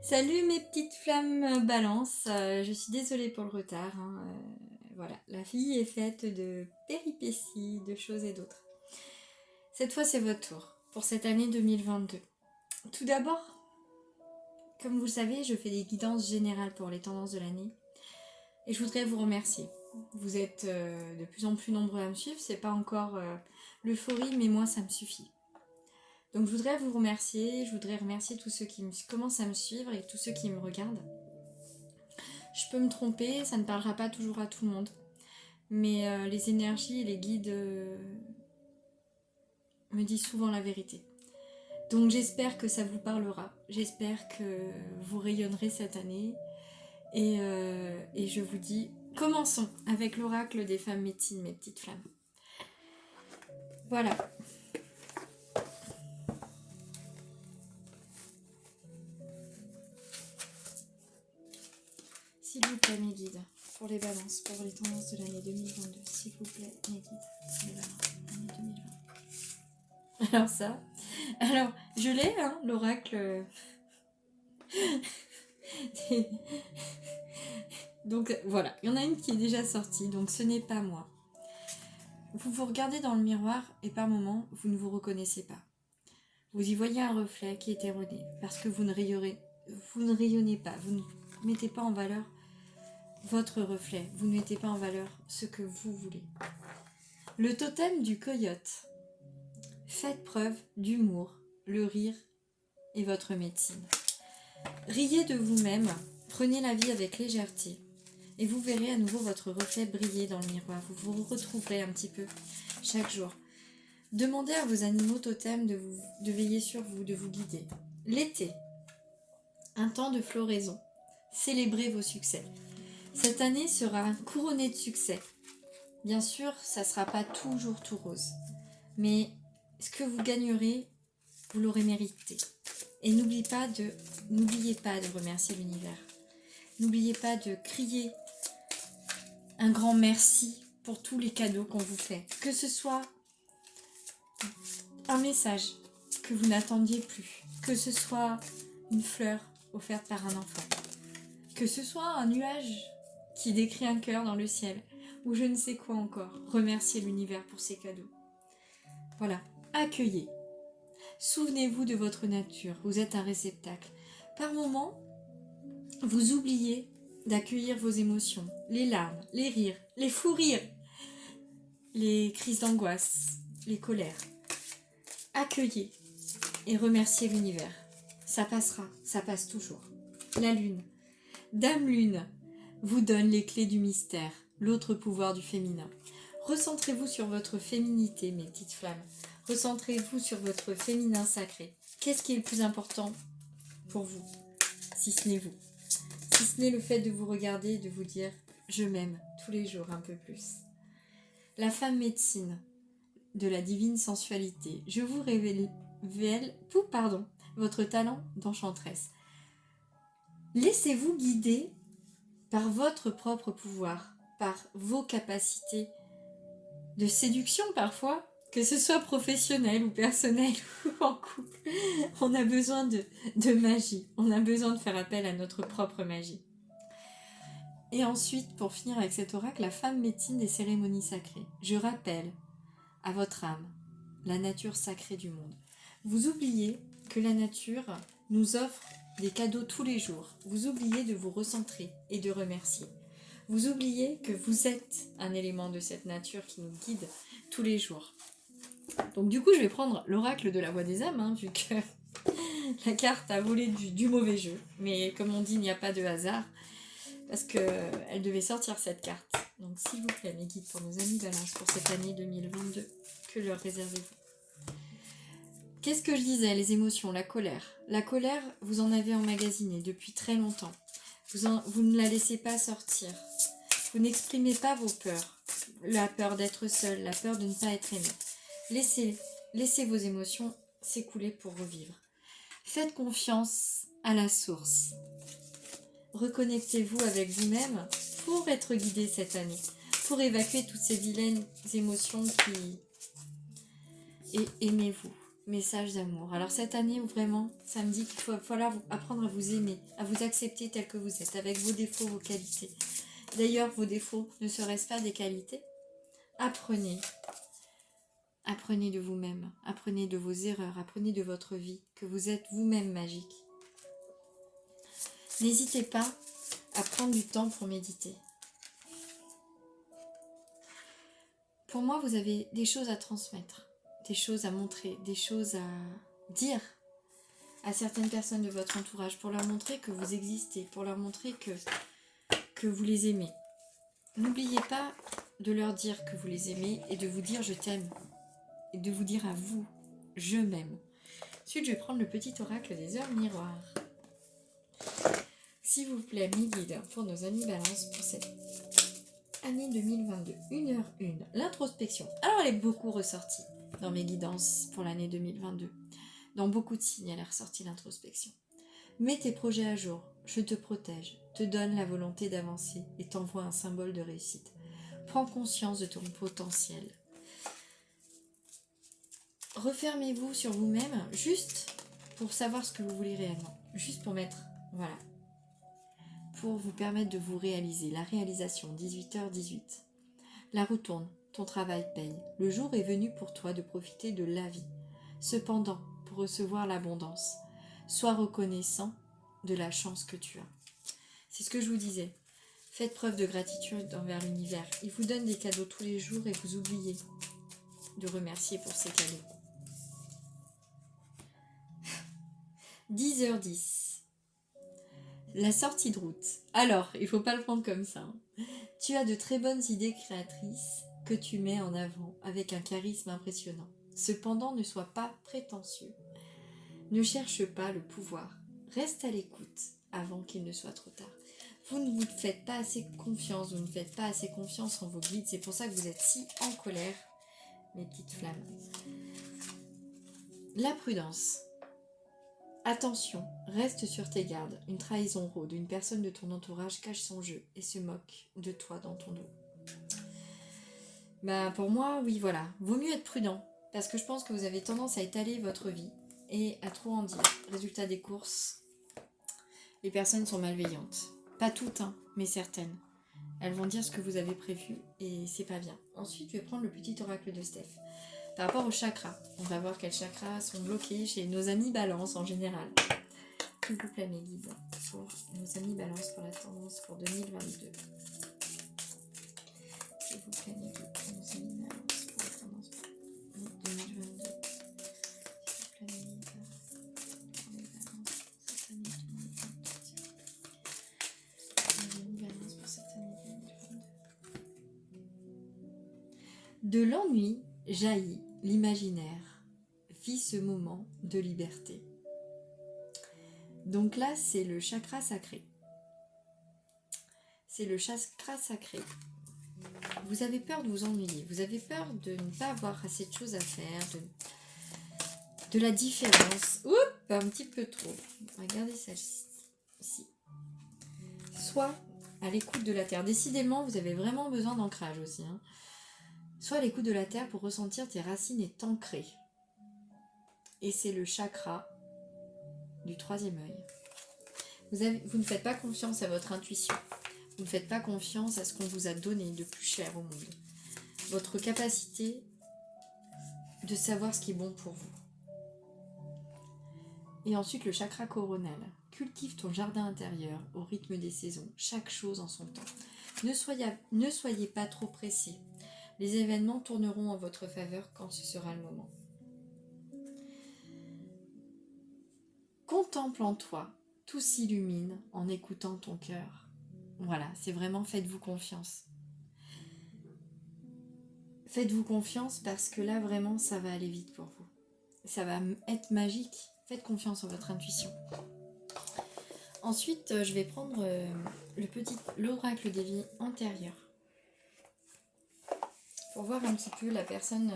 Salut mes petites flammes balance, je suis désolée pour le retard, voilà, la vie est faite de péripéties, de choses et d'autres. Cette fois c'est votre tour, pour cette année 2022. Tout d'abord, comme vous le savez, je fais des guidances générales pour les tendances de l'année, et je voudrais vous remercier. Vous êtes de plus en plus nombreux à me suivre, c'est pas encore l'euphorie, mais moi ça me suffit. Donc je voudrais vous remercier, je voudrais remercier tous ceux qui commencent à me suivre et tous ceux qui me regardent. Je peux me tromper, ça ne parlera pas toujours à tout le monde. Mais les énergies et les guides me disent souvent la vérité. Donc j'espère que ça vous parlera. J'espère que vous rayonnerez cette année. Et je vous dis, commençons avec l'oracle des femmes médecines, mes petites flammes. Voilà. S'il vous plaît, mes guides, pour les balances, pour les tendances de l'année 2022, s'il vous plaît, mes guides, pour les balances, l'année 2020. Alors ça, je l'ai, l'oracle. Donc voilà, il y en a une qui est déjà sortie, donc ce n'est pas moi. Vous vous regardez dans le miroir et par moments, vous ne vous reconnaissez pas. Vous y voyez un reflet qui est erroné parce que vous ne rayonnez pas, vous ne mettez pas en valeur votre reflet, vous ne mettez pas en valeur ce que vous voulez. Le totem du coyote. Faites preuve d'humour, le rire est votre médecine. Riez de vous-même, prenez la vie avec légèreté. Et vous verrez à nouveau votre reflet briller dans le miroir. Vous vous retrouverez un petit peu chaque jour. Demandez à vos animaux totems de veiller sur vous, de vous guider. L'été, un temps de floraison. Célébrez vos succès. Cette année sera couronnée de succès. Bien sûr, ça ne sera pas toujours tout rose. Mais ce que vous gagnerez, vous l'aurez mérité. Et n'oubliez pas de remercier l'univers. N'oubliez pas de crier un grand merci pour tous les cadeaux qu'on vous fait. Que ce soit un message que vous n'attendiez plus, que ce soit une fleur offerte par un enfant, que ce soit un nuage qui décrit un cœur dans le ciel, ou je ne sais quoi encore. Remerciez l'univers pour ces cadeaux. Voilà, accueillez. Souvenez-vous de votre nature, vous êtes un réceptacle. Par moments, vous oubliez d'accueillir vos émotions, les larmes, les rires, les fous rires, les crises d'angoisse, les colères. Accueillez et remerciez l'univers. Ça passera, ça passe toujours. La lune. Dame Lune vous donne les clés du mystère, l'autre pouvoir du féminin. Recentrez-vous sur votre féminité, mes petites flammes. Recentrez-vous sur votre féminin sacré. Qu'est-ce qui est le plus important pour vous, si ce n'est vous? Si ce n'est le fait de vous regarder et de vous dire « je m'aime » tous les jours un peu plus. La femme médecine de la divine sensualité. Je vous révèle votre talent d'enchanteresse. Laissez-vous guider par votre propre pouvoir, par vos capacités de séduction parfois, que ce soit professionnel ou personnel ou en couple. On a besoin de magie, on a besoin de faire appel à notre propre magie. Et ensuite, pour finir avec cet oracle, la femme médecine des cérémonies sacrées. Je rappelle à votre âme la nature sacrée du monde. Vous oubliez que la nature nous offre des cadeaux tous les jours. Vous oubliez de vous recentrer et de remercier. Vous oubliez que vous êtes un élément de cette nature qui nous guide tous les jours. Donc du coup, je vais prendre l'oracle de la voix des âmes, vu que la carte a volé du mauvais jeu. Mais comme on dit, il n'y a pas de hasard, parce qu'elle devait sortir cette carte. Donc s'il vous plaît, mes guides, pour nos amis balance pour cette année 2022, que leur réservez-vous? Qu'est-ce que je disais? Les émotions, la colère. La colère, vous en avez emmagasiné depuis très longtemps. Vous ne la laissez pas sortir. Vous n'exprimez pas vos peurs. La peur d'être seul, la peur de ne pas être aimé. Laissez vos émotions s'écouler pour revivre. Faites confiance à la source. Reconnectez-vous avec vous-même pour être guidé cette année, pour évacuer toutes ces vilaines émotions et aimez-vous. message d'amour. Alors cette année, vraiment, ça me dit qu'il va falloir apprendre à vous aimer, à vous accepter tel que vous êtes, avec vos défauts, vos qualités. D'ailleurs, vos défauts ne seraient-ce pas des qualités? Apprenez. Apprenez de vous-même, apprenez de vos erreurs, apprenez de votre vie, que vous êtes vous-même magique. N'hésitez pas à prendre du temps pour méditer. Pour moi, vous avez des choses à transmettre, des choses à montrer, des choses à dire à certaines personnes de votre entourage pour leur montrer que vous existez, pour leur montrer que vous les aimez. N'oubliez pas de leur dire que vous les aimez et de vous dire je t'aime. Et de vous dire à vous, je m'aime. Ensuite, je vais prendre le petit oracle des heures miroirs. S'il vous plaît, mes guides, pour nos amis Balance, pour cette année 2022, 1h01, l'introspection. Alors, elle est beaucoup ressortie dans mes guidances pour l'année 2022. Dans beaucoup de signes, elle est ressortie l'introspection. Mets tes projets à jour, je te protège, te donne la volonté d'avancer et t'envoie un symbole de réussite. Prends conscience de ton potentiel. Refermez-vous sur vous-même juste pour savoir ce que vous voulez réellement. Juste pour mettre, voilà. Pour vous permettre de vous réaliser. La réalisation, 18h18. La roue tourne, ton travail paye. Le jour est venu pour toi de profiter de la vie. Cependant, pour recevoir l'abondance, sois reconnaissant de la chance que tu as. C'est ce que je vous disais. Faites preuve de gratitude envers l'univers. Il vous donne des cadeaux tous les jours et vous oubliez de remercier pour ces cadeaux. 10h10. La sortie de route. Alors, il ne faut pas le prendre comme ça. Tu as de très bonnes idées créatrices que tu mets en avant avec un charisme impressionnant. Cependant, ne sois pas prétentieux. Ne cherche pas le pouvoir. Reste à l'écoute avant qu'il ne soit trop tard. Vous ne vous faites pas assez confiance, vous ne faites pas assez confiance en vos guides. C'est pour ça que vous êtes si en colère, mes petites flammes. La prudence. Attention, reste sur tes gardes. Une trahison rôde. Une personne de ton entourage cache son jeu et se moque de toi dans ton dos. Pour moi, oui, voilà. Vaut mieux être prudent. Parce que je pense que vous avez tendance à étaler votre vie et à trop en dire. Résultat des courses, les personnes sont malveillantes. Pas toutes, mais certaines. Elles vont dire ce que vous avez prévu et c'est pas bien. Ensuite, je vais prendre le petit oracle de Steph. Par rapport aux chakras, on va voir quels chakras sont bloqués chez nos amis Balance en général. S'il vous plaît, mes guides, pour nos amis Balance pour la tendance pour 2022. S'il vous plaît, mes guides, pour nos amis Balance pour la tendance pour 2022. S'il vous plaît, mes guides, pour les Balances pour cette année 2022. Nos amis Balance pour cette année 2022. De l'ennui jaillit l'imaginaire, vis ce moment de liberté. Donc là, c'est le chakra sacré. C'est le chakra sacré. Vous avez peur de vous ennuyer, vous avez peur de ne pas avoir assez de choses à faire, de la différence. Oups, un petit peu trop. Regardez celle-ci. Soit à l'écoute de la terre. Décidément, vous avez vraiment besoin d'ancrage aussi. Soit à l'écoute de la terre pour ressentir tes racines et t'ancrer. Et c'est le chakra du troisième œil. Vous ne faites pas confiance à votre intuition. Vous ne faites pas confiance à ce qu'on vous a donné de plus cher au monde. Votre capacité de savoir ce qui est bon pour vous. Et ensuite le chakra coronal. Cultive ton jardin intérieur au rythme des saisons. Chaque chose en son temps. Ne soyez pas trop pressés. Les événements tourneront en votre faveur quand ce sera le moment. Contemple en toi, tout s'illumine en écoutant ton cœur. Voilà, c'est vraiment faites-vous confiance. Faites-vous confiance parce que là vraiment ça va aller vite pour vous. Ça va être magique. Faites confiance en votre intuition. Ensuite, je vais prendre l'oracle des vies antérieures. Pour voir un petit peu la personne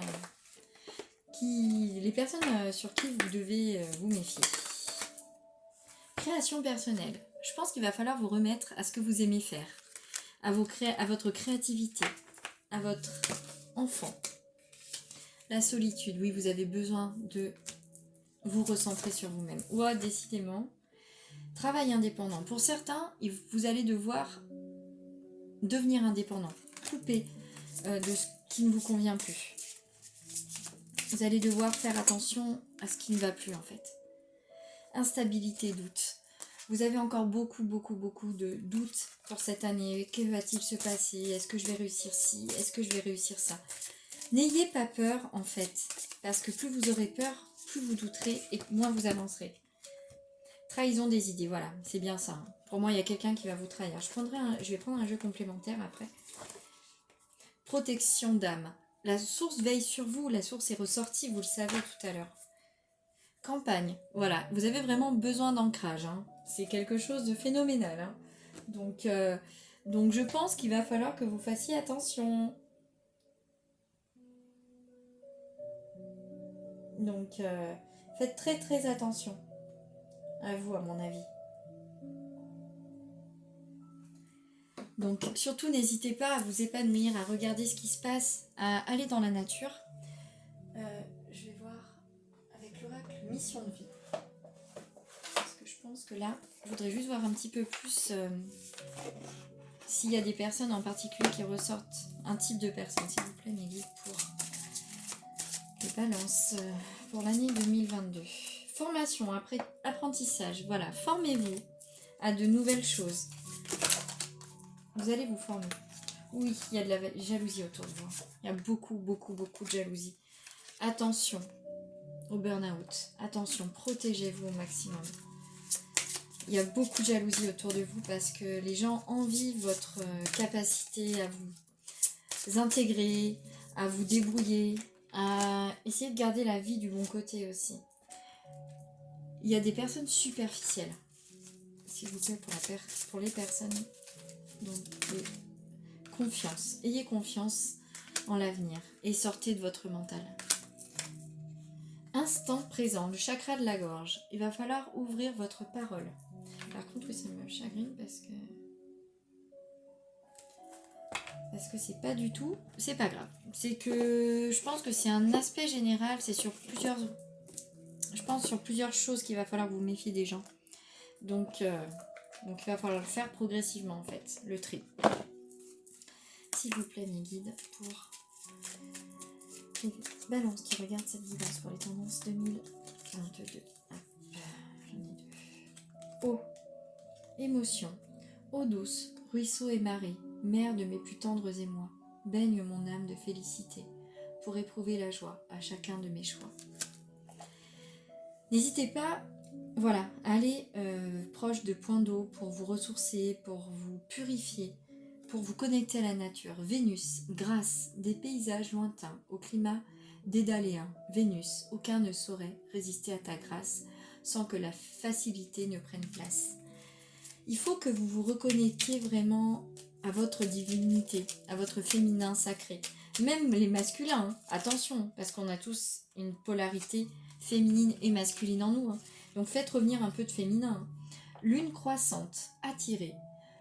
les personnes sur qui vous devez vous méfier. Création personnelle. Je pense qu'il va falloir vous remettre à ce que vous aimez faire, à votre créativité, à votre enfant. La solitude, oui, vous avez besoin de vous recentrer sur vous-même. Ouah, décidément, travail indépendant. Pour certains, vous allez devoir devenir indépendant, couper de ce qui ne vous convient plus. Vous allez devoir faire attention à ce qui ne va plus en fait. Instabilité, doute. Vous avez encore beaucoup de doutes pour cette année. Que va-t-il se passer? Est-ce que je vais réussir ci? Est-ce que je vais réussir ça? N'ayez pas peur en fait, parce que plus vous aurez peur, plus vous douterez et moins vous avancerez. Trahison des idées, voilà, c'est bien ça. Pour moi, il y a quelqu'un qui va vous trahir. Je vais prendre un jeu complémentaire après. Protection d'âme. La source veille sur vous, la source est ressortie, vous le savez tout à l'heure. Campagne, voilà, vous avez vraiment besoin d'ancrage, hein. C'est quelque chose de phénoménal, hein. Donc je pense qu'il va falloir que vous fassiez attention. Donc faites très attention à vous, à mon avis. Donc surtout n'hésitez pas à vous épanouir, à regarder ce qui se passe, à aller dans la nature. Je vais voir avec l'oracle mission de vie. Parce que je pense que là, je voudrais juste voir un petit peu plus s'il y a des personnes en particulier qui ressortent. Un type de personne, s'il vous plaît, mes guides, pour les balances pour l'année 2022. Formation, apprentissage, voilà, formez-vous à de nouvelles choses. Vous allez vous former. Oui, il y a de la jalousie autour de vous. Il y a beaucoup de jalousie. Attention au burn-out. Attention, protégez-vous au maximum. Il y a beaucoup de jalousie autour de vous parce que les gens envient votre capacité à vous intégrer, à vous débrouiller, à essayer de garder la vie du bon côté aussi. Il y a des personnes superficielles, s'il vous plaît, pour les personnes. Donc, confiance. Ayez confiance en l'avenir et sortez de votre mental. Instant présent, le chakra de la gorge. Il va falloir ouvrir votre parole. Par contre, oui, ça me chagrine parce que c'est pas du tout... C'est pas grave. C'est que je pense que c'est un aspect général, c'est sur plusieurs... Je pense sur plusieurs choses qu'il va falloir vous méfier des gens. Donc il va falloir le faire progressivement en fait, le tri. S'il vous plaît mes guides, pour les balances qui regardent cette guidance pour les tendances 2022. J'en ai deux. Eau, émotion, eau douce, ruisseau et marée, mère de mes plus tendres émois, baigne mon âme de félicité pour éprouver la joie à chacun de mes choix. N'hésitez pas, voilà, à aller proche de points d'eau pour vous ressourcer, pour vous purifier, pour vous connecter à la nature. Vénus, grâce des paysages lointains, au climat dédaléen. Vénus, aucun ne saurait résister à ta grâce sans que la facilité ne prenne place. Il faut que vous vous reconnectiez vraiment à votre divinité, à votre féminin sacré. Même les masculins, hein, attention, parce qu'on a tous une polarité féminine et masculine en nous. Hein. Donc faites revenir un peu de féminin. Hein. Lune croissante, attirée.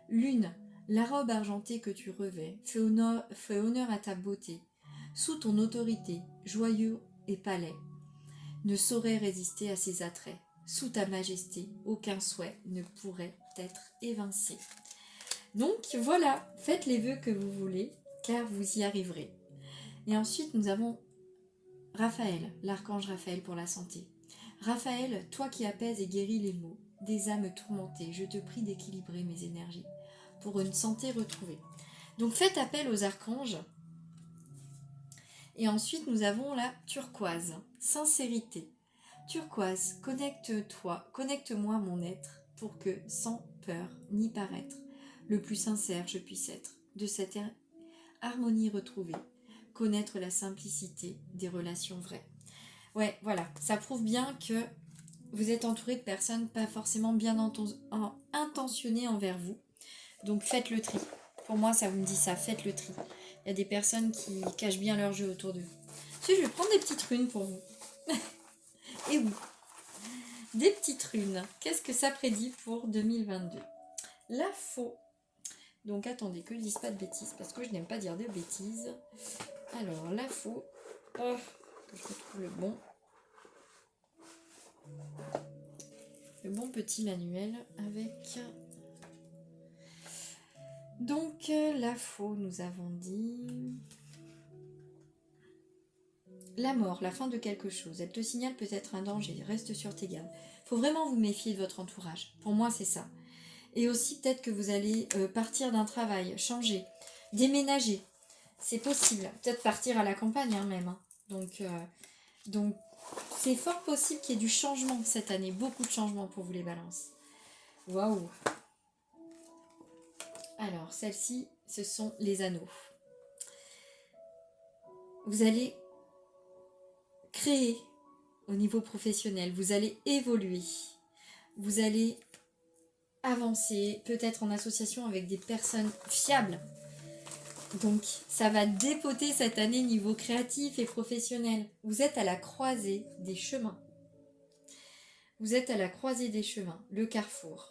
Lune, la robe argentée que tu revais, fait honneur à ta beauté. Sous ton autorité, joyeux et palais, ne saurait résister à ses attraits. Sous ta majesté, aucun souhait ne pourrait être évincé. Donc voilà, faites les vœux que vous voulez, car vous y arriverez. Et ensuite, nous avons Raphaël, l'archange Raphaël pour la santé. Raphaël, toi qui apaises et guéris les maux, des âmes tourmentées, je te prie d'équilibrer mes énergies pour une santé retrouvée. Donc faites appel aux archanges. Et ensuite, nous avons la turquoise, sincérité. Turquoise, connecte-moi mon être pour que, sans peur ni paraître, le plus sincère je puisse être, de cette harmonie retrouvée, connaître la simplicité des relations vraies. Ouais, voilà, ça prouve bien que vous êtes entouré de personnes pas forcément bien intentionnées envers vous. Donc faites le tri. Pour moi, ça vous me dit ça, faites le tri. Il y a des personnes qui cachent bien leur jeu autour d'eux. Ensuite, je vais prendre des petites runes pour vous. Et oui, des petites runes. Qu'est-ce que ça prédit pour 2022 ? La faux. Donc attendez, que je dise pas de bêtises, parce que je n'aime pas dire de bêtises. Alors, la faux. Oh, que je retrouve le bon. Le bon petit manuel avec... Donc, la faux, nous avons dit... La mort, la fin de quelque chose. Elle te signale peut-être un danger. Reste sur tes gardes. Faut vraiment vous méfier de votre entourage. Pour moi, c'est ça. Et aussi, peut-être que vous allez partir d'un travail, changer, déménager. C'est possible. Peut-être partir à la campagne, hein, même. Hein. Donc, c'est fort possible qu'il y ait du changement cette année. Beaucoup de changements pour vous, les balances. Waouh! Alors, celle-ci, ce sont les anneaux. Vous allez créer au niveau professionnel, vous allez évoluer, vous allez avancer, peut-être en association avec des personnes fiables. Donc, ça va dépoter cette année niveau créatif et professionnel. Vous êtes à la croisée des chemins. Vous êtes à la croisée des chemins, le carrefour.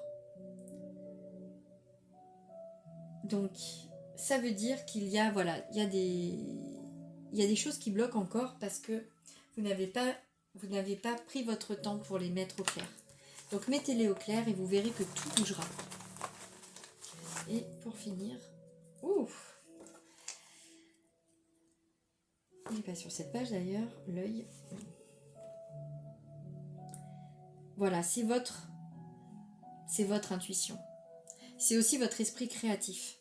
Donc, ça veut dire qu'il y a, voilà, il y a des choses qui bloquent encore parce que vous n'avez pas pris votre temps pour les mettre au clair. Donc, mettez-les au clair et vous verrez que tout bougera. Et pour finir, ouf, il n'est pas sur cette page d'ailleurs, l'œil. Voilà, c'est votre intuition. C'est aussi votre esprit créatif.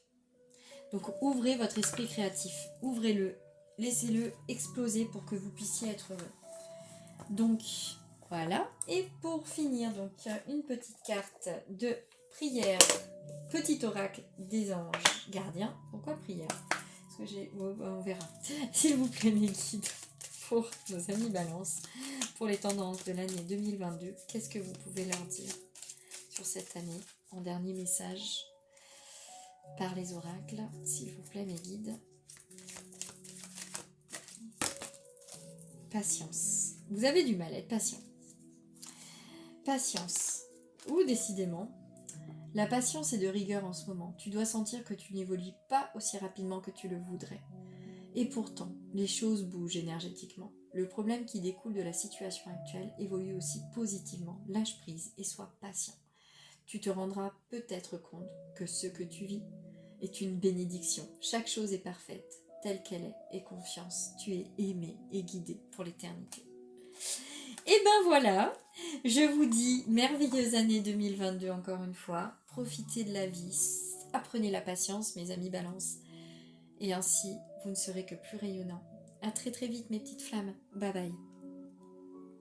Donc ouvrez votre esprit créatif, ouvrez-le, laissez-le exploser pour que vous puissiez être heureux. Donc voilà, et pour finir, donc une petite carte de prière, petit oracle des anges gardiens. Pourquoi prière? Parce que on verra. S'il vous plaît, mes guides, pour nos amis balance, pour les tendances de l'année 2022, qu'est-ce que vous pouvez leur dire sur cette année en dernier message par les oracles, s'il vous plaît, mes guides? Patience. Vous avez du mal à être patient. Patience. Ou décidément, la patience est de rigueur en ce moment. Tu dois sentir que tu n'évolues pas aussi rapidement que tu le voudrais. Et pourtant, les choses bougent énergétiquement. Le problème qui découle de la situation actuelle évolue aussi positivement. Lâche prise et sois patient. Tu te rendras peut-être compte que ce que tu vis est une bénédiction. Chaque chose est parfaite, telle qu'elle est, et confiance. Tu es aimé et guidé pour l'éternité. Et ben voilà, je vous dis merveilleuse année 2022 encore une fois. Profitez de la vie, apprenez la patience, mes amis balance. Et ainsi, vous ne serez que plus rayonnants. À très très vite mes petites flammes. Bye bye.